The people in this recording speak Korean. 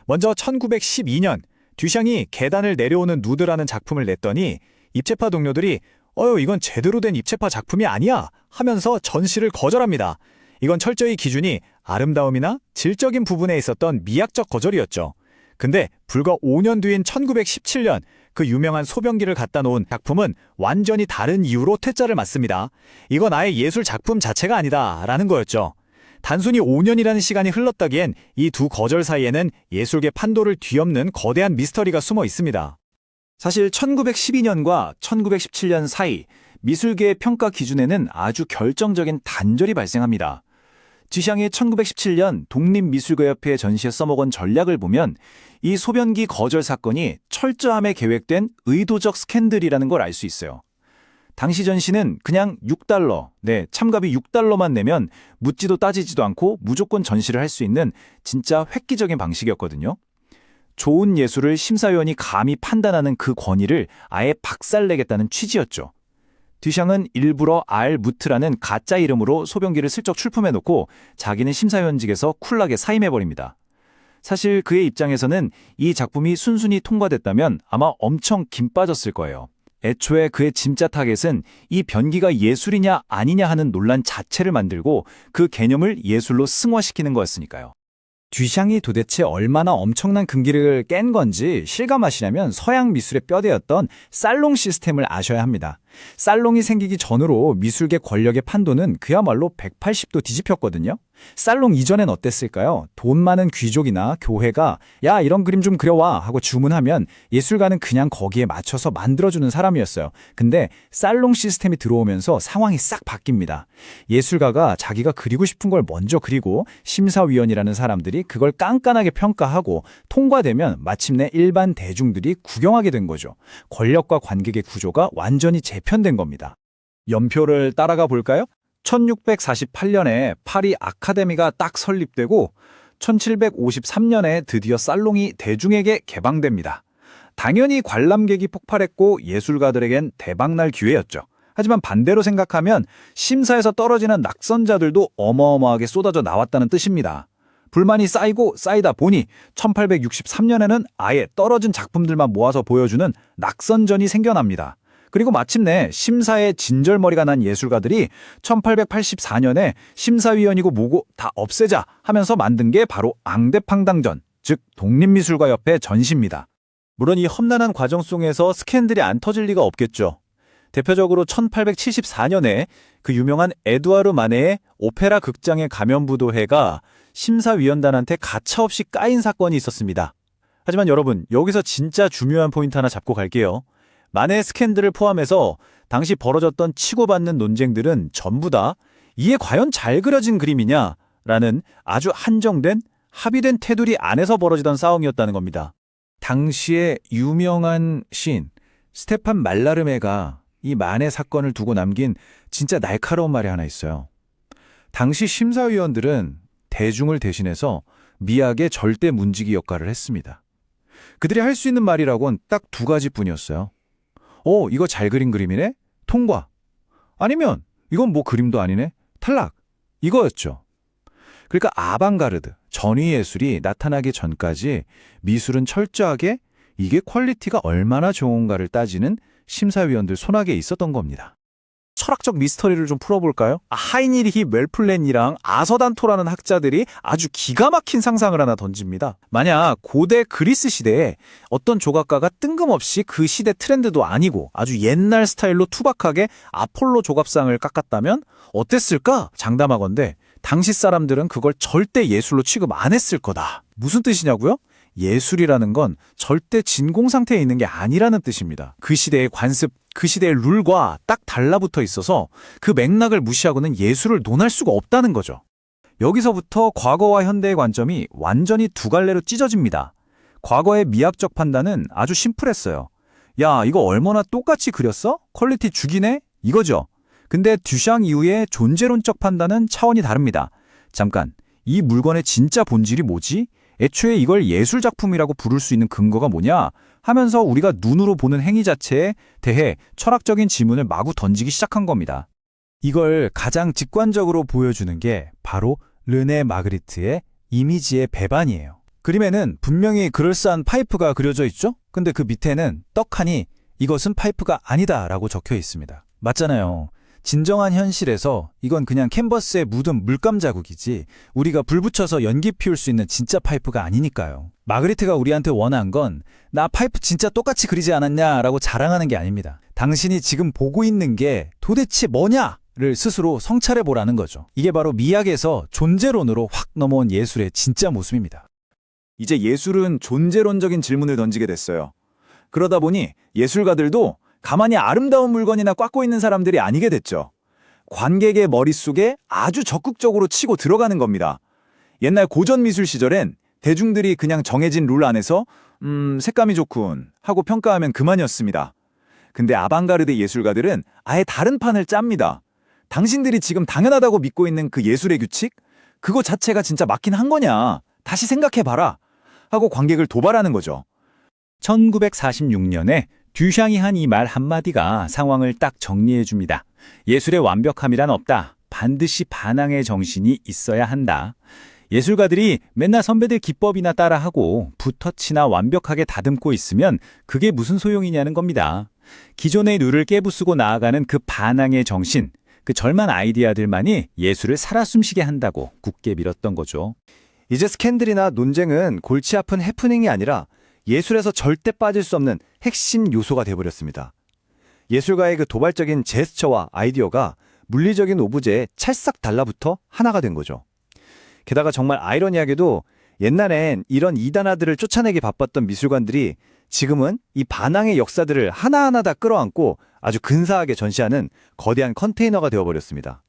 먼저 1912년 듀샹이 계단을 내려오는 누드라는 작품을 냈더니 입체파 동료들이 이건 제대로 된 입체파 작품이 아니야 하면서 전시를 거절합니다. 이건 철저히 기준이 아름다움이나 질적인 부분에 있었던 미학적 거절이었죠. 근데 불과 5년 뒤인 1917년 그 유명한 소변기를 갖다 놓은 작품은 완전히 다른 이유로 퇴짜를 맞습니다. 이건 아예 예술 작품 자체가 아니다 라는 거였죠. 단순히 5년이라는 시간이 흘렀다기엔 이 두 거절 사이에는 예술계 판도를 뒤엎는 거대한 미스터리가 숨어 있습니다. 사실 1912년과 1917년 사이 미술계의 평가 기준에는 아주 결정적인 단절이 발생합니다. 듀샹이 1917년 독립미술가협회에 전시에 써먹은 전략을 보면 이 소변기 거절 사건이 철저함에 계획된 의도적 스캔들이라는 걸 알 수 있어요. 당시 전시는 그냥 $6, 참가비 $6만 내면 묻지도 따지지도 않고 무조건 전시를 할 수 있는 진짜 획기적인 방식이었거든요. 좋은 예술을 심사위원이 감히 판단하는 그 권위를 아예 박살내겠다는 취지였죠. 듀샹은 일부러 알무트라는 가짜 이름으로 소변기를 슬쩍 출품해놓고 자기는 심사위원직에서 쿨하게 사임해버립니다. 사실 그의 입장에서는 이 작품이 순순히 통과됐다면 아마 엄청 김 빠졌을 거예요. 애초에 그의 진짜 타겟은 이 변기가 예술이냐 아니냐 하는 논란 자체를 만들고 그 개념을 예술로 승화시키는 거였으니까요. 듀샹이 도대체 얼마나 엄청난 금기를 깬 건지 실감하시려면 서양 미술의 뼈대였던 살롱 시스템을 아셔야 합니다. 살롱이 생기기 전으로 미술계 권력의 판도는 그야말로 180도 뒤집혔거든요. 살롱 이전엔 어땠을까요? 돈 많은 귀족이나 교회가 야 이런 그림 좀 그려와 하고 주문하면 예술가는 그냥 거기에 맞춰서 만들어주는 사람이었어요. 근데 살롱 시스템이 들어오면서 상황이 싹 바뀝니다. 예술가가 자기가 그리고 싶은 걸 먼저 그리고 심사위원이라는 사람들이 그걸 깐깐하게 평가하고 통과되면 마침내 일반 대중들이 구경하게 된 거죠. 권력과 관객의 구조가 완전히 재편된 겁니다. 연표를 따라가 볼까요? 1648년에 파리 아카데미가 딱 설립되고 1753년에 드디어 살롱이 대중에게 개방됩니다. 당연히 관람객이 폭발했고 예술가들에겐 대박날 기회였죠. 하지만 반대로 생각하면 심사에서 떨어지는 낙선자들도 어마어마하게 쏟아져 나왔다는 뜻입니다. 불만이 쌓이고 쌓이다 보니 1863년에는 아예 떨어진 작품들만 모아서 보여주는 낙선전이 생겨납니다. 그리고 마침내 심사에 진절머리가 난 예술가들이 1884년에 심사위원이고 뭐고 다 없애자 하면서 만든 게 바로 앙대팡당전, 즉 독립미술가협회 전시입니다. 물론 이 험난한 과정 속에서 스캔들이 안 터질 리가 없겠죠. 대표적으로 1874년에 그 유명한 에두아르 마네의 오페라 극장의 가면부도회가 심사위원단한테 가차없이 까인 사건이 있었습니다. 하지만 여러분, 여기서 진짜 중요한 포인트 하나 잡고 갈게요. 마네 스캔들을 포함해서 당시 벌어졌던 치고받는 논쟁들은 전부 다 이게 과연 잘 그려진 그림이냐라는 아주 한정된 합의된 테두리 안에서 벌어지던 싸움이었다는 겁니다. 당시의 유명한 시인 스테판 말라르메가 이 마네 사건을 두고 남긴 진짜 날카로운 말이 하나 있어요. 당시 심사위원들은 대중을 대신해서 미학의 절대 문지기 역할을 했습니다. 그들이 할 수 있는 말이라곤 딱 두 가지뿐이었어요. 이거 잘 그린 그림이네? 통과. 아니면 이건 뭐 그림도 아니네? 탈락. 이거였죠. 그러니까 아방가르드, 전위 예술이 나타나기 전까지 미술은 철저하게 이게 퀄리티가 얼마나 좋은가를 따지는 심사위원들 손아귀에 있었던 겁니다. 철학적 미스터리를 좀 풀어볼까요? 하이니리히 멜플랜이랑 아서단토라는 학자들이 아주 기가 막힌 상상을 하나 던집니다. 만약 고대 그리스 시대에 어떤 조각가가 뜬금없이 그 시대 트렌드도 아니고 아주 옛날 스타일로 투박하게 아폴로 조각상을 깎았다면 어땠을까? 장담하건대 당시 사람들은 그걸 절대 예술로 취급 안 했을 거다. 무슨 뜻이냐고요? 예술이라는 건 절대 진공 상태에 있는 게 아니라는 뜻입니다. 그 시대의 관습, 그 시대의 룰과 딱 달라붙어 있어서 그 맥락을 무시하고는 예술을 논할 수가 없다는 거죠. 여기서부터 과거와 현대의 관점이 완전히 두 갈래로 찢어집니다. 과거의 미학적 판단은 아주 심플했어요. 야, 이거 얼마나 똑같이 그렸어? 퀄리티 죽이네? 이거죠. 근데 듀샹 이후의 존재론적 판단은 차원이 다릅니다. 잠깐, 이 물건의 진짜 본질이 뭐지? 애초에 이걸 예술작품이라고 부를 수 있는 근거가 뭐냐 하면서 우리가 눈으로 보는 행위 자체에 대해 철학적인 질문을 마구 던지기 시작한 겁니다. 이걸 가장 직관적으로 보여주는 게 바로 르네 마그리트의 이미지의 배반이에요. 그림에는 분명히 그럴싸한 파이프가 그려져 있죠? 근데 그 밑에는 떡하니 이것은 파이프가 아니다라고 적혀 있습니다. 맞잖아요. 진정한 현실에서 이건 그냥 캔버스에 묻은 물감 자국이지 우리가 불 붙여서 연기 피울 수 있는 진짜 파이프가 아니니까요. 마그리트가 우리한테 원한 건 나 파이프 진짜 똑같이 그리지 않았냐라고 자랑하는 게 아닙니다. 당신이 지금 보고 있는 게 도대체 뭐냐를 스스로 성찰해 보라는 거죠. 이게 바로 미학에서 존재론으로 확 넘어온 예술의 진짜 모습입니다. 이제 예술은 존재론적인 질문을 던지게 됐어요. 그러다 보니 예술가들도 가만히 아름다운 물건이나 꽉고 있는 사람들이 아니게 됐죠. 관객의 머릿속에 아주 적극적으로 치고 들어가는 겁니다. 옛날 고전 미술 시절엔 대중들이 그냥 정해진 룰 안에서 색감이 좋군 하고 평가하면 그만이었습니다. 근데 아방가르드 예술가들은 아예 다른 판을 짭니다. 당신들이 지금 당연하다고 믿고 있는 그 예술의 규칙? 그거 자체가 진짜 맞긴 한 거냐? 다시 생각해봐라. 하고 관객을 도발하는 거죠. 1946년에 듀샹이 한 이 말 한마디가 상황을 딱 정리해 줍니다. 예술의 완벽함이란 없다. 반드시 반항의 정신이 있어야 한다. 예술가들이 맨날 선배들 기법이나 따라하고 붓터치나 완벽하게 다듬고 있으면 그게 무슨 소용이냐는 겁니다. 기존의 룰을 깨부수고 나아가는 그 반항의 정신, 그 절만 아이디어들만이 예술을 살아 숨쉬게 한다고 굳게 믿었던 거죠. 이제 스캔들이나 논쟁은 골치 아픈 해프닝이 아니라 예술에서 절대 빠질 수 없는 핵심 요소가 되어버렸습니다. 예술가의 그 도발적인 제스처와 아이디어가 물리적인 오브제에 찰싹 달라붙어 하나가 된 거죠. 게다가 정말 아이러니하게도 옛날엔 이런 이단아들을 쫓아내기 바빴던 미술관들이 지금은 이 반항의 역사들을 하나하나 다 끌어안고 아주 근사하게 전시하는 거대한 컨테이너가 되어버렸습니다.